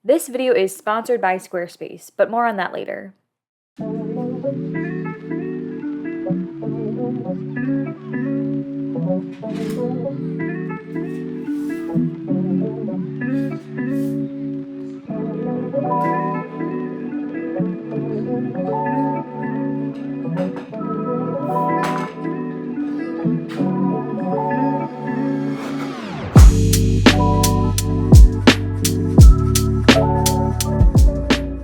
This video is sponsored by Squarespace, but more on that later.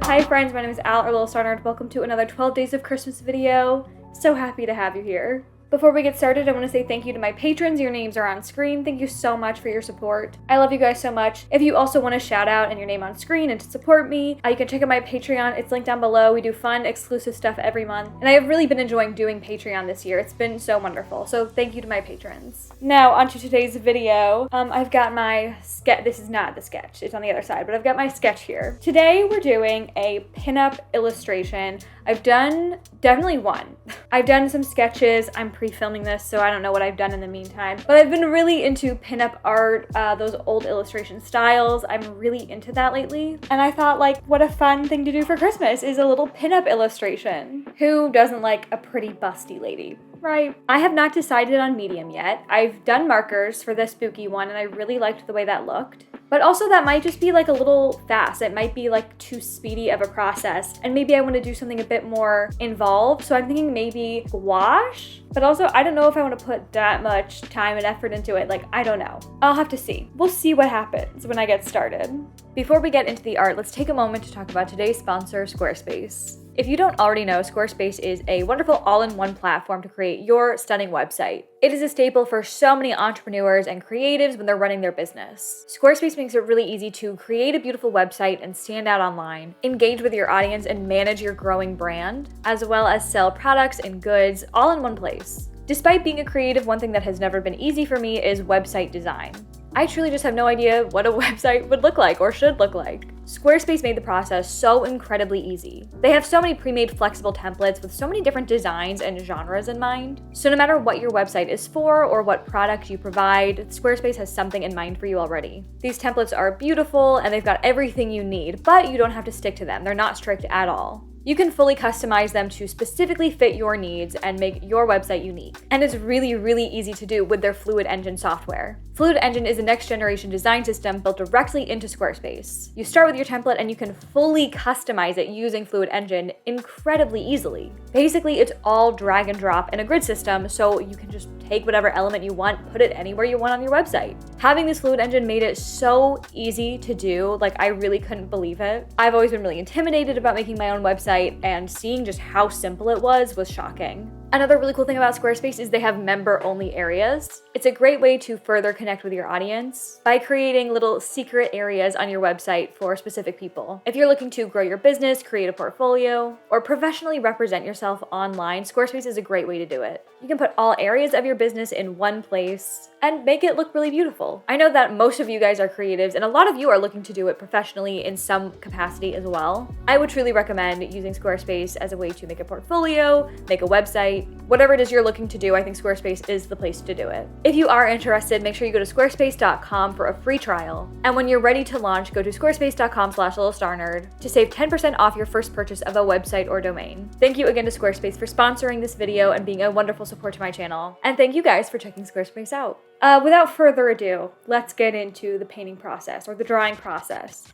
Hi friends, my name is Al or Lilstarnerd. Welcome to another 12 Days of Christmas video. So happy to have you here. Before we get started, I want to say thank you to my patrons. Your names are on screen. Thank you so much for your support. I love you guys so much. If you also want a shout out and your name on screen and to support me, you can check out my Patreon. It's linked down below. We do fun, exclusive stuff every month. And I have really been enjoying doing Patreon this year. It's been so wonderful. So thank you to my patrons. Now, onto today's video. I've got my sketch. This is not the sketch. It's on the other side, but I've got my sketch here. Today, we're doing a pinup illustration. I've done definitely one. I've done some sketches. I'm pre-filming this, so I don't know what I've done in the meantime. But I've been really into pinup art, those old illustration styles. I'm really into that lately. And I thought, like, what a fun thing to do for Christmas is a little pinup illustration. Who doesn't like a pretty busty lady? Right. I have not decided on medium yet. I've done markers for this spooky one, and I really liked the way that looked. But also that might just be like a little fast. It might be like too speedy of a process. And maybe I want to do something a bit more involved. So I'm thinking maybe gouache. But also I don't know if I want to put that much time and effort into it. Like, I don't know. I'll have to see. We'll see what happens when I get started. Before we get into the art, let's take a moment to talk about today's sponsor, Squarespace. If you don't already know, Squarespace is a wonderful all-in-one platform to create your stunning website. It is a staple for so many entrepreneurs and creatives when they're running their business. Squarespace makes it really easy to create a beautiful website and stand out online, engage with your audience, and manage your growing brand, as well as sell products and goods all in one place. Despite being a creative, one thing that has never been easy for me is website design. I truly just have no idea what a website would look like or should look like. Squarespace made the process so incredibly easy. They have so many pre-made flexible templates with so many different designs and genres in mind. So no matter what your website is for or what product you provide, Squarespace has something in mind for you already. These templates are beautiful and they've got everything you need, but you don't have to stick to them. They're not strict at all. You can fully customize them to specifically fit your needs and make your website unique. And it's really, really easy to do with their Fluid Engine software. Fluid Engine is a next-generation design system built directly into Squarespace. You start with your template and you can fully customize it using Fluid Engine incredibly easily. Basically, it's all drag and drop in a grid system, so you can just take whatever element you want, put it anywhere you want on your website. Having this Fluid Engine made it so easy to do, like I really couldn't believe it. I've always been really intimidated about making my own website, and seeing just how simple it was shocking. Another really cool thing about Squarespace is they have member-only areas. It's a great way to further connect with your audience by creating little secret areas on your website for specific people. If you're looking to grow your business, create a portfolio, or professionally represent yourself online, Squarespace is a great way to do it. You can put all areas of your business in one place and make it look really beautiful. I know that most of you guys are creatives and a lot of you are looking to do it professionally in some capacity as well. I would truly recommend using Squarespace as a way to make a portfolio, make a website, whatever it is you're looking to do. I think Squarespace is the place to do it. If you are interested, make sure you go to squarespace.com for a free trial. And when you're ready to launch, go to squarespace.com/Lilstarnerd to save 10% off your first purchase of a website or domain. Thank you again to Squarespace for sponsoring this video and being a wonderful support to my channel. And thank you guys for checking Squarespace out. Without further ado, let's get into the painting process or the drawing process.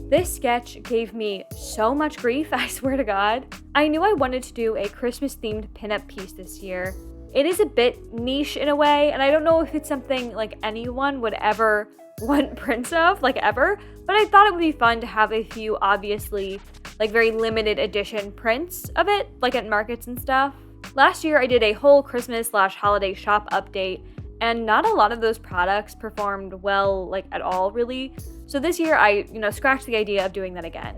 This sketch gave me so much grief, I swear to God. I knew I wanted to do a Christmas-themed pinup piece this year. It is a bit niche in a way, and I don't know if it's something like anyone would ever want prints of, like ever, but I thought it would be fun to have a few obviously like very limited edition prints of it, like at markets and stuff. Last year I did a whole Christmas/holiday shop update, and not a lot of those products performed well, like at all really. So this year I, scratched the idea of doing that again.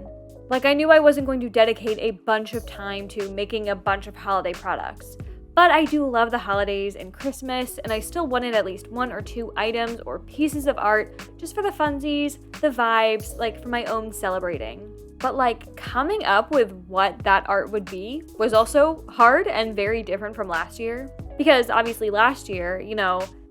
Like I knew I wasn't going to dedicate a bunch of time to making a bunch of holiday products, But I do love the holidays and Christmas, and I still wanted at least 1 or 2 items or pieces of art just for the funsies, the vibes, like for my own celebrating. But like coming up with what that art would be was also hard and very different from last year. Because obviously last year,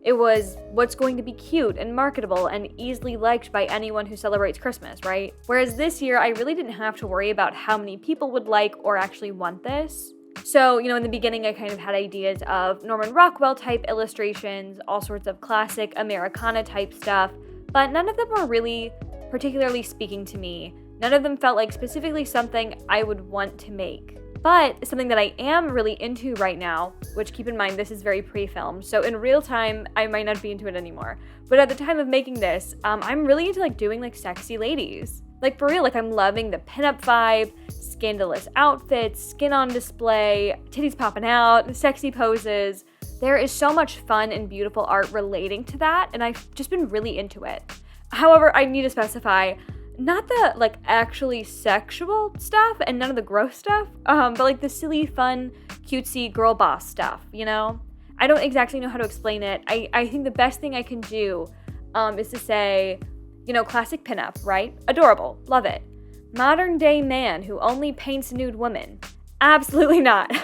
it was what's going to be cute and marketable and easily liked by anyone who celebrates Christmas, right? Whereas this year, I really didn't have to worry about how many people would like or actually want this. So, in the beginning, I kind of had ideas of Norman Rockwell type illustrations, all sorts of classic Americana type stuff, but none of them were really particularly speaking to me. None of them felt like specifically something I would want to make. But something that I am really into right now, which keep in mind this is very pre-filmed, so in real time I might not be into it anymore. But at the time of making this, I'm really into doing sexy ladies. Like for real, I'm loving the pinup vibe, scandalous outfits, skin on display, titties popping out, sexy poses. There is so much fun and beautiful art relating to that, and I've just been really into it. However, I need to specify, not the actually sexual stuff and none of the gross stuff, but the silly, fun, cutesy girl boss stuff, I don't exactly know how to explain it. I think the best thing I can do is to say, classic pinup, right? Adorable, love it. Modern day man who only paints nude women. Absolutely not.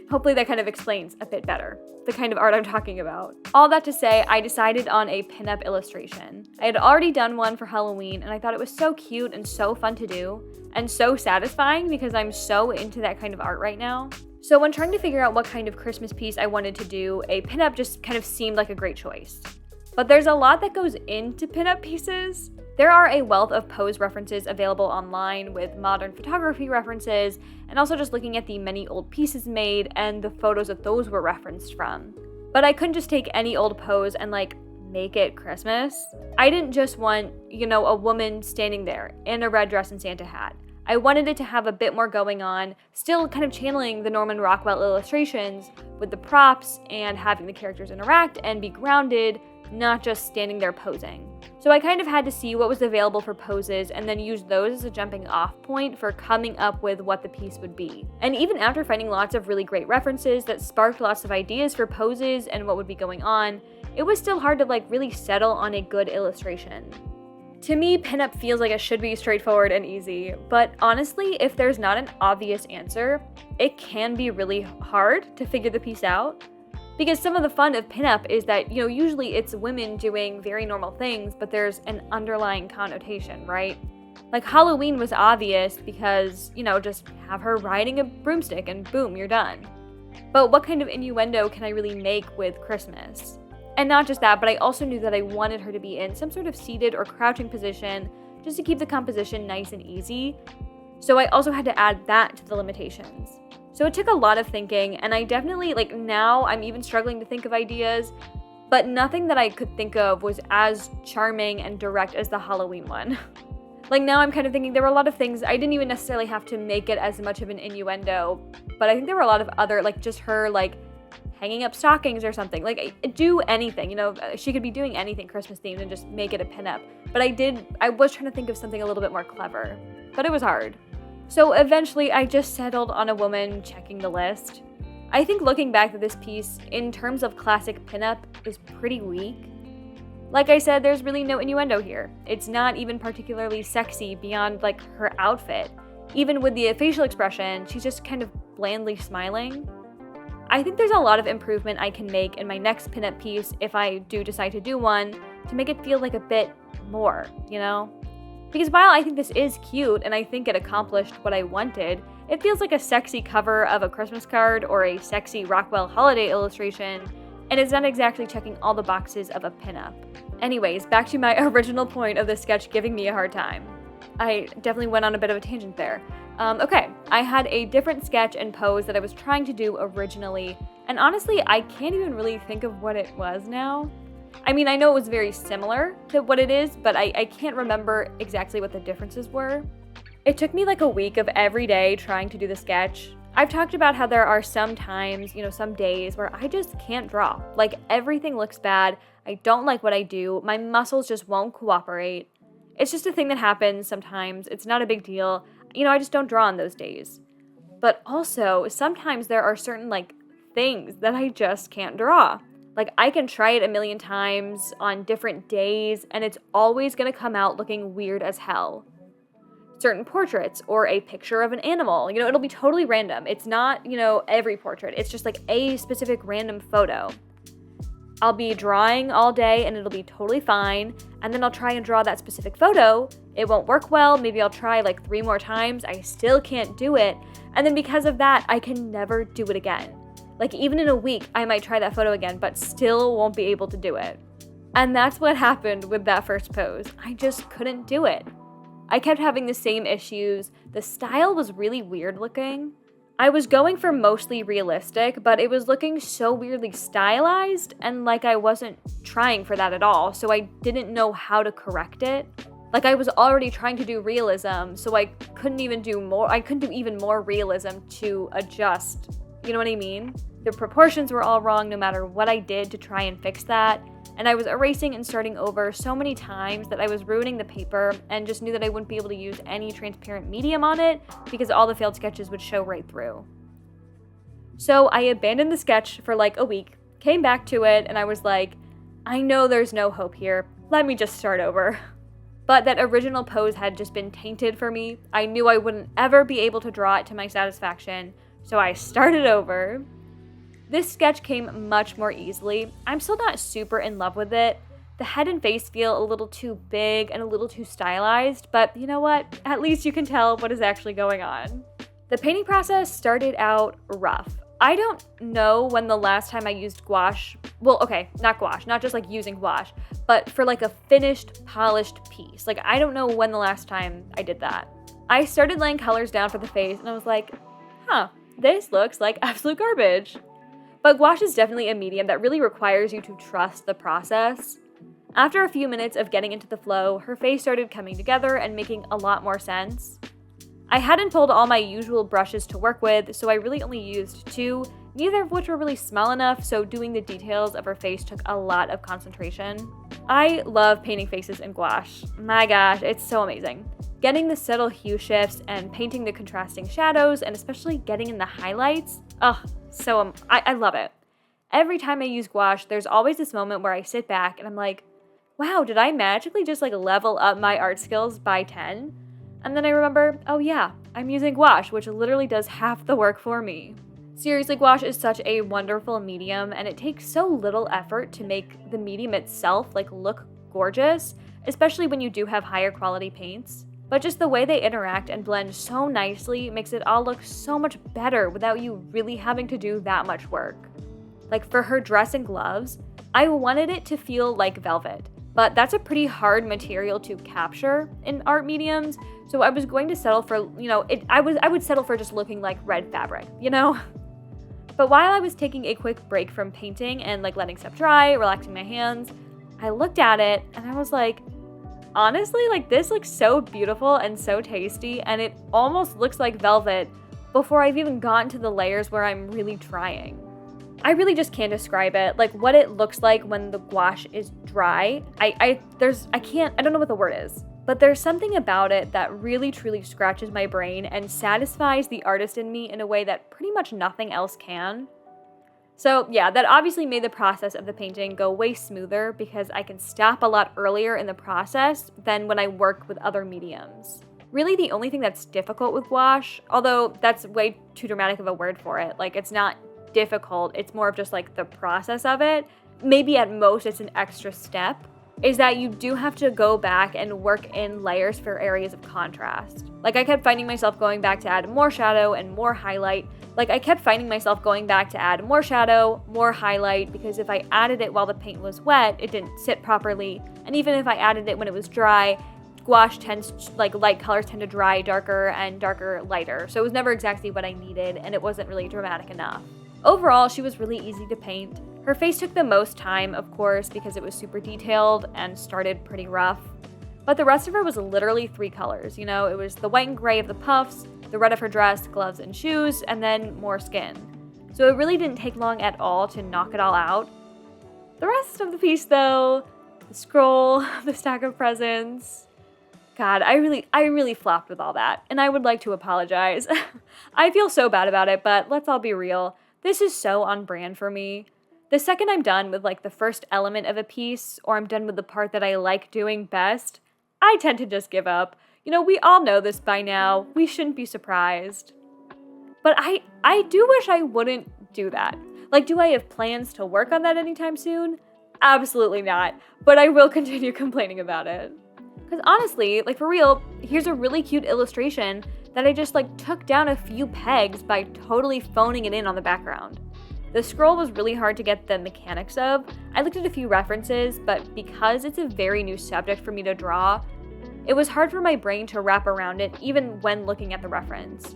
Hopefully that kind of explains a bit better the kind of art I'm talking about. All that to say, I decided on a pinup illustration. I had already done one for Halloween, and I thought it was so cute and so fun to do, and so satisfying because I'm so into that kind of art right now. So when trying to figure out what kind of Christmas piece I wanted to do, a pinup just kind of seemed like a great choice. But there's a lot that goes into pinup pieces. There are a wealth of pose references available online with modern photography references, and also just looking at the many old pieces made and the photos that those were referenced from. But I couldn't just take any old pose and make it Christmas. I didn't just want, a woman standing there in a red dress and Santa hat. I wanted it to have a bit more going on, still kind of channeling the Norman Rockwell illustrations with the props and having the characters interact and be grounded, not just standing there posing. So I kind of had to see what was available for poses and then use those as a jumping off point for coming up with what the piece would be. And even after finding lots of really great references that sparked lots of ideas for poses and what would be going on, it was still hard to really settle on a good illustration. To me, pinup feels like it should be straightforward and easy, but honestly, if there's not an obvious answer, it can be really hard to figure the piece out. Because some of the fun of pinup is that, usually it's women doing very normal things, but there's an underlying connotation, right? Halloween was obvious because, just have her riding a broomstick and boom, you're done. But what kind of innuendo can I really make with Christmas? And not just that, but I also knew that I wanted her to be in some sort of seated or crouching position just to keep the composition nice and easy. So I also had to add that to the limitations. So it took a lot of thinking, and I definitely, now I'm even struggling to think of ideas, but nothing that I could think of was as charming and direct as the Halloween one. Now I'm kind of thinking there were a lot of things, I didn't even necessarily have to make it as much of an innuendo, but I think there were a lot of other, just her, hanging up stockings or something. Do anything, she could be doing anything Christmas themed and just make it a pinup. But I was trying to think of something a little bit more clever, but it was hard. So eventually I just settled on a woman checking the list. I think looking back at this piece, in terms of classic pinup, is pretty weak. Like I said, there's really no innuendo here. It's not even particularly sexy beyond her outfit. Even with the facial expression, she's just kind of blandly smiling. I think there's a lot of improvement I can make in my next pinup piece if I do decide to do one to make it feel a bit more, Because while I think this is cute and I think it accomplished what I wanted, it feels like a sexy cover of a Christmas card or a sexy Rockwell holiday illustration, and it's not exactly checking all the boxes of a pinup. Anyways, back to my original point of the sketch giving me a hard time. I definitely went on a bit of a tangent there. Okay, I had a different sketch and pose that I was trying to do originally, and honestly, I can't even really think of what it was now. I mean, I know it was very similar to what it is, but I can't remember exactly what the differences were. It took me a week of every day trying to do the sketch. I've talked about how there are some times, some days where I just can't draw. Everything looks bad, I don't like what I do, my muscles just won't cooperate. It's just a thing that happens sometimes, it's not a big deal. I just don't draw on those days. But also, sometimes there are certain, things that I just can't draw. Like, I can try it a million times on different days, and it's always gonna come out looking weird as hell. Certain portraits or a picture of an animal, it'll be totally random. It's not, every portrait. It's just like a specific random photo. I'll be drawing all day and it'll be totally fine, and then I'll try and draw that specific photo. It won't work well. Maybe I'll try like 3 more times. I still can't do it. And then because of that, I can never do it again. Like, even in a week, I might try that photo again, but still won't be able to do it. And that's what happened with that first pose. I just couldn't do it. I kept having the same issues. The style was really weird looking. I was going for mostly realistic, but it was looking so weirdly stylized, and like I wasn't trying for that at all, so I didn't know how to correct it. Like, I was already trying to do realism, so I couldn't do even more realism to adjust. You know what I mean? The proportions were all wrong no matter what I did to try and fix that. And I was erasing and starting over so many times that I was ruining the paper, and just knew that I wouldn't be able to use any transparent medium on it because all the failed sketches would show right through. So I abandoned the sketch for like a week, came back to it, and I was like, I know there's no hope here. Let me just start over. But that original pose had just been tainted for me. I knew I wouldn't ever be able to draw it to my satisfaction, so I started over. This sketch came much more easily. I'm still not super in love with it. The head and face feel a little too big and a little too stylized, but you know what? At least you can tell what is actually going on. The painting process started out rough. I don't know when the last time I used gouache, not just like using gouache, but for like a finished, polished piece. Like, I don't know when the last time I did that. I started laying colors down for the face, and I was like, this looks like absolute garbage. But gouache is definitely a medium that really requires you to trust the process. After a few minutes of getting into the flow, her face started coming together and making a lot more sense. I hadn't pulled all my usual brushes to work with, so I really only used 2, neither of which were really small enough, so doing the details of her face took a lot of concentration. I love painting faces in gouache. My gosh, it's so amazing. Getting the subtle hue shifts and painting the contrasting shadows, and especially getting in the highlights, I love it. Every time I use gouache, there's always this moment where I sit back and I'm like, wow, did I magically just like level up my art skills by 10? And then I remember, oh yeah, I'm using gouache, which literally does half the work for me. Seriously, gouache is such a wonderful medium, and it takes so little effort to make the medium itself like look gorgeous, especially when you do have higher quality paints. But just the way they interact and blend so nicely makes it all look so much better without you really having to do that much work. Like, for her dress and gloves, I wanted it to feel like velvet, but that's a pretty hard material to capture in art mediums, so I was going to settle for, I would settle for just looking like red fabric, But while I was taking a quick break from painting and like letting stuff dry, relaxing my hands, I looked at it and I was like, honestly, like, this looks so beautiful and so tasty, and it almost looks like velvet before I've even gotten to the layers where I'm really trying. I really just can't describe it. Like, what it looks like when the gouache is dry, I don't know what the word is, but there's something about it that really truly scratches my brain and satisfies the artist in me in a way that pretty much nothing else can. So yeah, that obviously made the process of the painting go way smoother because I can stop a lot earlier in the process than when I work with other mediums. Really, the only thing that's difficult with gouache, although that's way too dramatic of a word for it, like, it's not difficult, it's more of just like the process of it, maybe at most it's an extra step, is that you do have to go back and work in layers for areas of contrast. Like, I kept finding myself going back to add more shadow and more highlight. More highlight, because if I added it while the paint was wet, it didn't sit properly. And even if I added it when it was dry, gouache light colors tend to dry darker and darker lighter. So it was never exactly what I needed, and it wasn't really dramatic enough. Overall, she was really easy to paint. Her face took the most time, of course, because it was super detailed and started pretty rough. But the rest of her was literally 3 colors, It was the white and gray of the puffs, the red of her dress, gloves, and shoes, and then more skin. So it really didn't take long at all to knock it all out. The rest of the piece, though, the scroll, the stack of presents, God, I really flopped with all that, and I would like to apologize. I feel so bad about it, but let's all be real. This is so on brand for me. The second I'm done with like the first element of a piece, or I'm done with the part that I like doing best, I tend to just give up. You know, we all know this by now. We shouldn't be surprised. But I do wish I wouldn't do that. Like, do I have plans to work on that anytime soon? Absolutely not. But I will continue complaining about it. Because honestly, like for real, here's a really cute illustration that I just like took down a few pegs by totally phoning it in on the background. The scroll was really hard to get the mechanics of. I looked at a few references, but because it's a very new subject for me to draw, it was hard for my brain to wrap around it even when looking at the reference.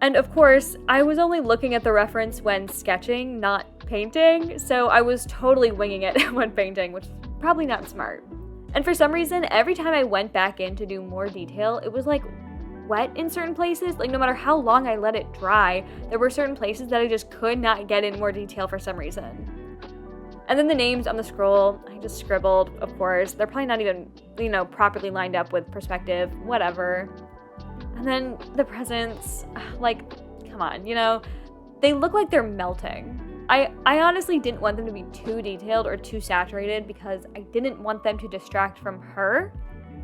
And of course, I was only looking at the reference when sketching, not painting, so I was totally winging it when painting, which is probably not smart. And for some reason, every time I went back in to do more detail, it was like wet in certain places. Like no matter how long I let it dry, there were certain places that I just could not get in more detail for some reason. And then the names on the scroll, I just scribbled, of course. They're probably not even, properly lined up with perspective, whatever. And then the presents, like, come on, they look like they're melting. I honestly didn't want them to be too detailed or too saturated because I didn't want them to distract from her,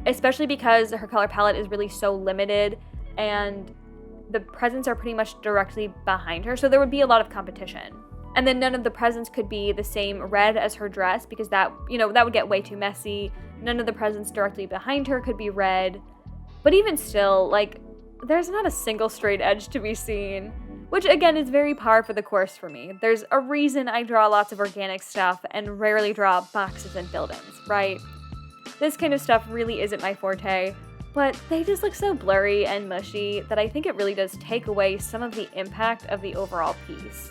especially because her color palette is really so limited and the presents are pretty much directly behind her, so there would be a lot of competition. And then none of the presents could be the same red as her dress because that would get way too messy. None of the presents directly behind her could be red. But even still, like, there's not a single straight edge to be seen, which again is very par for the course for me. There's a reason I draw lots of organic stuff and rarely draw boxes and buildings, right? This kind of stuff really isn't my forte, but they just look so blurry and mushy that I think it really does take away some of the impact of the overall piece.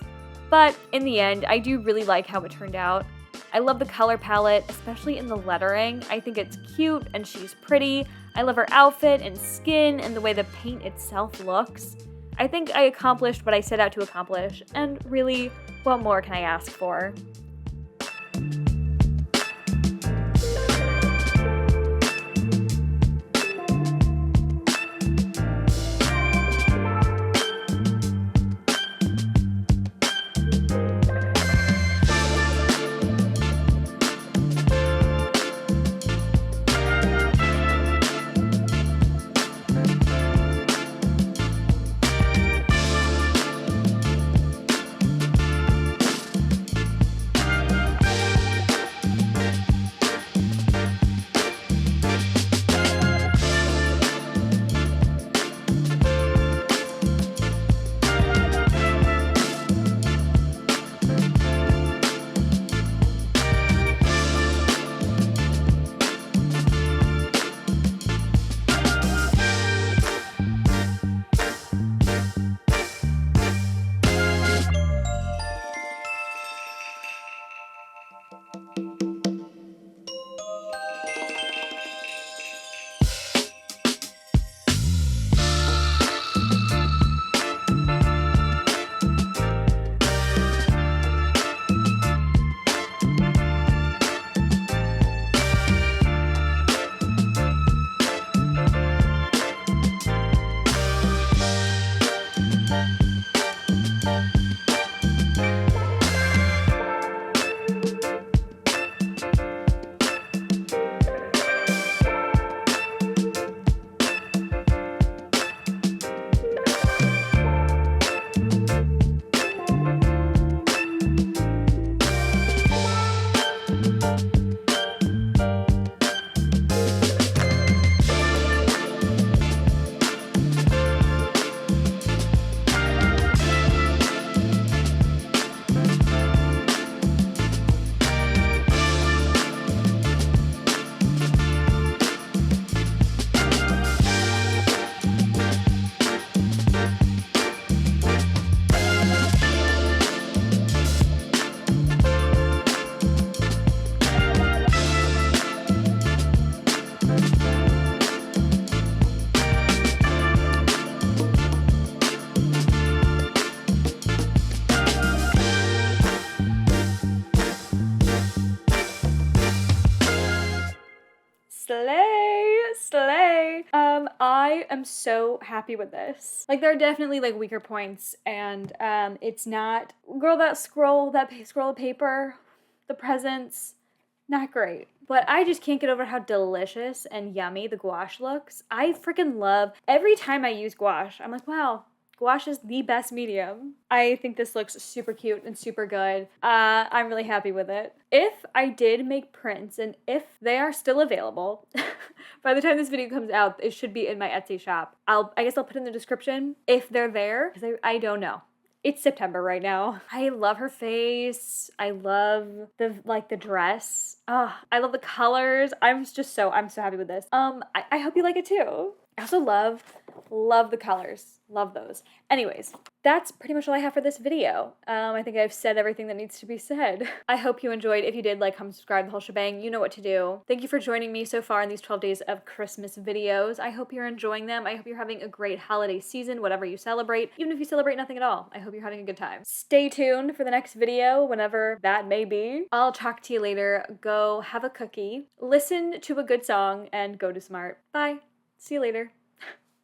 But in the end, I do really like how it turned out. I love the color palette, especially in the lettering. I think it's cute and she's pretty. I love her outfit and skin and the way the paint itself looks. I think I accomplished what I set out to accomplish, and really, what more can I ask for? I am so happy with this. Like, there are definitely like weaker points, and it's not, girl, that scroll of paper, the presents, not great. But I just can't get over how delicious and yummy the gouache looks. I freaking love, every time I use gouache, I'm like, wow, gouache is the best medium. I think this looks super cute and super good. I'm really happy with it. If I did make prints, and if they are still available, by the time this video comes out, it should be in my Etsy shop. I guess I'll put in the description if they're there, because I don't know. It's September right now. I love her face. I love the dress. I love the colors. I'm so happy with this. I hope you like it too. I also love the colors. Love those. Anyways, that's pretty much all I have for this video. I think I've said everything that needs to be said. I hope you enjoyed. If you did, like, comment, subscribe, the whole shebang. You know what to do. Thank you for joining me so far in these 12 days of Christmas videos. I hope you're enjoying them. I hope you're having a great holiday season, whatever you celebrate. Even if you celebrate nothing at all, I hope you're having a good time. Stay tuned for the next video, whenever that may be. I'll talk to you later. Go have a cookie, listen to a good song, and go to smart. Bye. See you later.